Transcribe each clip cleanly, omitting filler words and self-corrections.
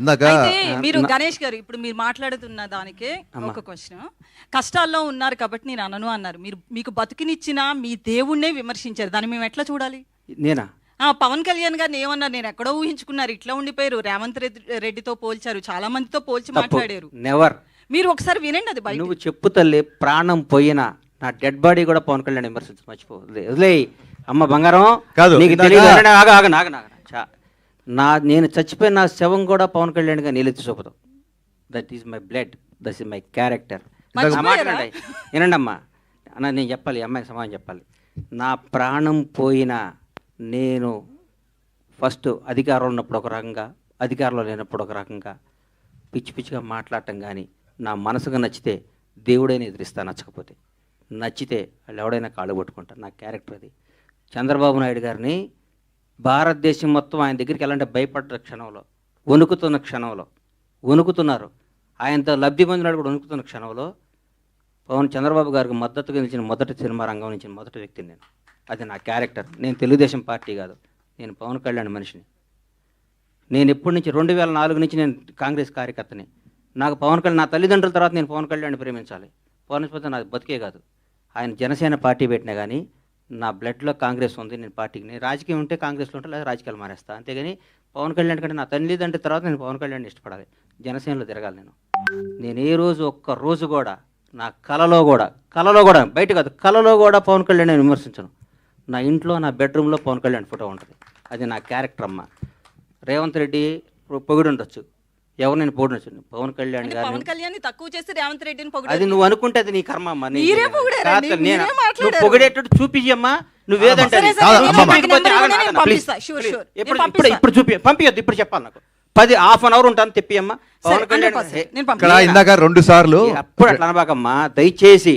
ఇందాక అయితే మీరు గణేష్ గారు ఇప్పుడు మీరు మాట్లాడుతున్న దానికే ఒక క్వశ్చన్. కష్టాల్లో ఉన్నారు కాబట్టి నేను అనను అన్నారు. మీరు మీకు బతుకునిచ్చిన మీ దేవుణ్ణే విమర్శించారు. దాన్ని మేము ఎట్లా చూడాలి? నేనా? పవన్ కళ్యాణ్ గారిని ఏమన్నారు? నేను ఎక్కడో ఊహించుకున్నారు, ఇట్లా ఉండిపోయారు. రేవంత్ రెడ్డితో పోల్చారు, చాలా మందితో పోల్చి మాట్లాడారు. నెవర్. మీరు ఒకసారి వినండి అది బయట. నువ్వు చెప్పు తల్లి, ప్రాణం పోయినా నా డెడ్ బాడీ కూడా పవన్ కళ్యాణ్ విమర్శించు, మర్చిపో. వదిలే అమ్మ బంగారం. కాదు, నీకు తెలియదు. నేను చచ్చిపోయిన నా శవం కూడా పవన్ కళ్యాణ్ గా నీళ్ళెత్తి చూపుతాం. That is my blood, that is my character. మాట్లాడండి, వినండి అమ్మా. అన్న నేను చెప్పాలి, అమ్మాయికి సమాధానం చెప్పాలి. నా ప్రాణం పోయినా నేను ఫస్ట్ అధికారంలో ఉన్నప్పుడు ఒక రకంగా, అధికారంలో లేనప్పుడు ఒక రకంగా పిచ్చి పిచ్చిగా మాట్లాడటం. కానీ నా మనసుగా నచ్చితే దేవుడైనా ఎదిరిస్తా, నచ్చకపోతే నచ్చితే వాళ్ళు ఎవడైనా కాళ్ళు పట్టుకుంటారు. నా క్యారెక్టర్ అది. చంద్రబాబు నాయుడు గారిని భారతదేశం మొత్తం ఆయన దగ్గరికి వెళ్ళాలంటే భయపడ్డ క్షణంలో, వణుకుతున్న క్షణంలో, వణుకుతున్నారు. ఆయనతో లబ్ధి పొందినాడు కూడా వణుకుతున్న క్షణంలో చంద్రబాబు గారికి మద్దతుగా నిలిచిన మొదటి సినిమా రంగం నుంచి మొదటి వ్యక్తిని నేను. అది నా క్యారెక్టర్. నేను తెలుగుదేశం పార్టీ కాదు, నేను పవన్ కళ్యాణ్ మనిషిని. నేను ఎప్పటి నుంచి 2004 నుంచి నేను కాంగ్రెస్ కార్యకర్తని. నాకు పవన్ కళ్యాణ్, నా తల్లిదండ్రుల తర్వాత నేను పవన్ కళ్యాణ్ ప్రేమించాలి. పవన్ పోతే నాది బతికే కాదు. ఆయన జనసేన పార్టీ పెట్టినా కానీ నా బ్లడ్లో కాంగ్రెస్ ఉంది. నేను పార్టీకి, నేను రాజకీయం ఉంటే కాంగ్రెస్లో ఉంటే లేదా రాజకీయాలు మానేస్తా. అంతేగాని పవన్ కళ్యాణ్ కంటే నా తల్లిదండ్రుల తర్వాత నేను పవన్ కళ్యాణ్ ఇష్టపడాలి, జనసేనలో తిరగాలి. నేను ఏ రోజు ఒక్క రోజు కూడా నా కలలో కూడా బయట కాదు, కలలో కూడా పవన్ కళ్యాణ్ నేను విమర్శించను. నా ఇంట్లో, నా బెడ్రూమ్లో పవన్ కళ్యాణ్ ఫోటో ఉంటుంది. అది నా క్యారెక్టర్ అమ్మ. రేవంత్ రెడ్డి పొగిడి ఉండొచ్చు, ఎవరు నేను పొగిడొచ్చు. పవన్ కళ్యాణ్ గారిని తక్కువ చేసి రేవంత్ రెడ్డిని పొగిడారు. అది నువ్వు అనుకుంటే అది నీ కర్మ అమ్మా. నువ్వు పొగిడేటట్టు చూపించమ్మా. నువ్వేదంటే ఇప్పుడు చూపి పంపించద్దు. ఇప్పుడు చెప్పాలి నాకు 10-half an hour ఉంటాను తెప్పి అమ్మా. పవన్ కళ్యాణ్ ఇందాక 2 సార్లు అప్పుడు అట్లా అనబాకమ్మా. దయచేసి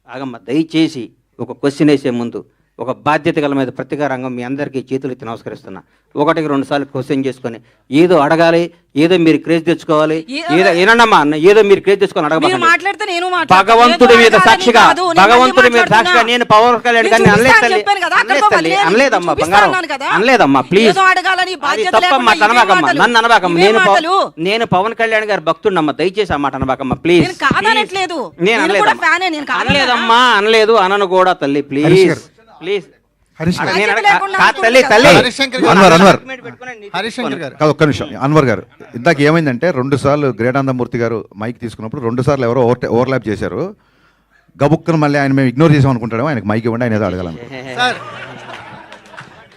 ఆగమ్మా, దయచేసి ఒక క్వశ్చన్ వేసే ముందు ఒక బాధ్యత గల మీద ప్రతిగా రంగం మీ అందరికీ చేతులు ఎత్తి నమస్కరిస్తున్నా. 1-2 సార్లు క్వశ్చన్ చేసుకొని ఏదో అడగాలి, ఏదో మీరు క్రేజ్ తెచ్చుకోవాలి, ఏదో ఏనమ్మా ఏదో మీరు క్రేజ్ తెచ్చుకొని అడగ. భగవంతుడి మీద సాక్షిగా నేను పవన్ కళ్యాణ్ గారిని అనలేదమ్మా బంగారం, అనలేదమ్మా. ప్లీజ్ తప్పమ్మా, అనబాకమ్మా, నన్ను అనబాకమ్మా. నేను పవన్ కళ్యాణ్ గారి భక్తుడినమ్మా, దయచేసి ఆ మాట అనబాకమ్మా ప్లీజ్. నేను అనలేదమ్మా, అనలేదు, అనను కూడా తల్లి. ప్లీజ్ ప్లీజ్ ఒక్క నిమిషం. అన్వర్ గారు, ఇందాక ఏమైందంటే 2 సార్లు గ్రేటానందమూర్తి గారు మైక్ తీసుకున్నప్పుడు 2 సార్లు ఎవరో ఓవర్లాప్ చేశారు. గబుక్కును మళ్ళీ ఆయన మేము ఇగ్నోర్ చేసాం అనుకుంటాడు. ఆయనకు మైక్ ఇవ్వండి, ఆయన ఏదో అడగాలను.